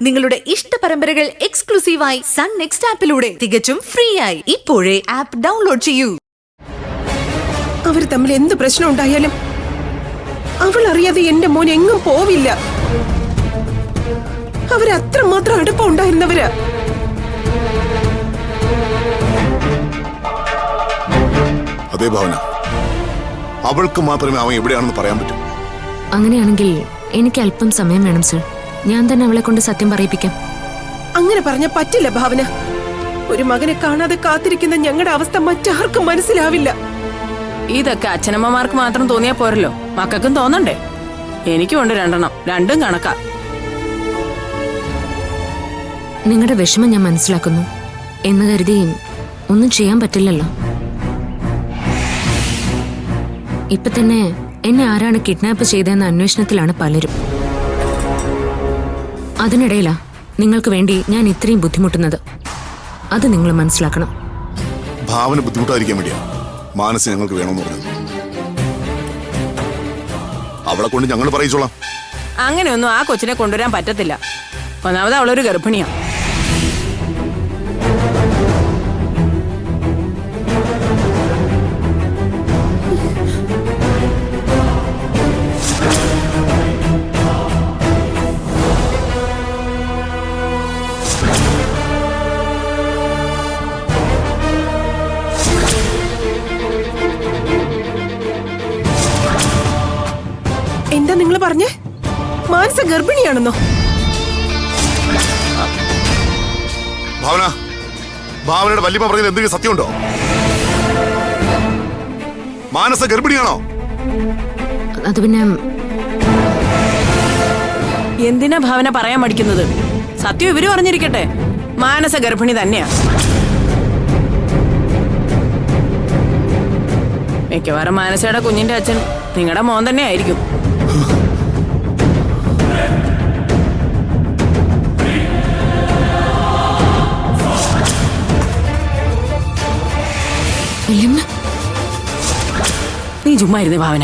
നിങ്ങളുടെ ഇഷ്ട പരമ്പരകൾ എക്സ്ക്ലൂസീവായി സൺ നെക്സ്റ്റ് ആപ്പിലൂടെ തികച്ചും ഫ്രീ ആയി ഇപ്പോഴേ ആപ്പ് ഡൗൺലോഡ് ചെയ്യൂ. അവർ തമ്മിൽ എന്ത് പ്രശ്നം ഉണ്ടായാലും അവൾ അറിയാതെ എന്റെ മോൻ എങ്ങും പോവില്ല. അവരത്രമാത്രം അടുപ്പം ഉണ്ടായിരുന്നവരാ. അതേ ഭാവന, അവൾക്ക് മാത്രമേ അവൻ എവിടെയാണെന്ന് പറയാൻ പറ്റൂ. അങ്ങനെയാണെങ്കിൽ എനിക്ക് അല്പം സമയം വേണം സർ. ഞാൻ തന്നെ അവളെ കൊണ്ട് സത്യം പറയിപ്പിക്കാം. അങ്ങനെ പറഞ്ഞ പറ്റില്ല ഭാവന. ഒരു മകനെ കാണാതെ കാത്തിരിക്കുന്ന ഞങ്ങളുടെ അവസ്ഥ മറ്റാർക്കും മനസ്സിലാവില്ല. ഇതൊക്കെ അച്ഛനമ്മമാർക്ക് മാത്രം തോന്നിയാ പോരല്ലോ, മക്കൾക്കും തോന്നണ്ടേ? എനിക്കും ഉണ്ട് രണ്ടെണ്ണം, രണ്ടും കണക്കാ. നിങ്ങളുടെ വിഷമം ഞാൻ മനസ്സിലാക്കുന്നു എന്ന് കരുതി ഒന്നും ചെയ്യാൻ പറ്റില്ലല്ലോ. ഇപ്പൊ തന്നെ എന്നെ ആരാണ് കിഡ്നാപ്പ് ചെയ്തതെന്ന അന്വേഷണത്തിലാണ് പലരും. അതിനിടയിലാ നിങ്ങൾക്ക് വേണ്ടി ഞാൻ ഇത്രയും ബുദ്ധിമുട്ടുന്നത്. അത് നിങ്ങൾ മനസ്സിലാക്കണം. ഭാവന ബുദ്ധിമുട്ടായിരിക്കാൻ വേണ്ടിയാ മാനസ് ഞങ്ങൾക്ക് വേണമെന്ന് പറഞ്ഞത്. അവളെ കൊണ്ട് ഞങ്ങൾ പറയിച്ചോളാം. അങ്ങനെയൊന്നും ആ കൊച്ചിനെ കൊണ്ടുവരാൻ പറ്റത്തില്ല. ഒന്നാമത് അവളൊരു ഗർഭിണിയാ. എന്താ നിങ്ങൾ പറഞ്ഞേ? മാനസ ഗർഭിണിയാണെന്നോ? ഭാവന, ഭാവനയുടെ വല്യമ്മ പറഞ്ഞത് എന്തെങ്കിലും സത്യമുണ്ടോ? മാനസ ഗർഭിണിയാണോ? അത് പിന്നെ എന്തിനാ ഭാവന പറയാൻ മടിക്കുന്നത്? സത്യം ഇവര് പറഞ്ഞിരിക്കട്ടെ. മാനസ ഗർഭിണി തന്നെയാ. മിക്കവാറും മാനസയുടെ കുഞ്ഞിന്റെ അച്ഛൻ നിങ്ങളുടെ മോൻ തന്നെ ആയിരിക്കും. നീ ചുമ്മാ ഇരുന്നേ ഭാവന.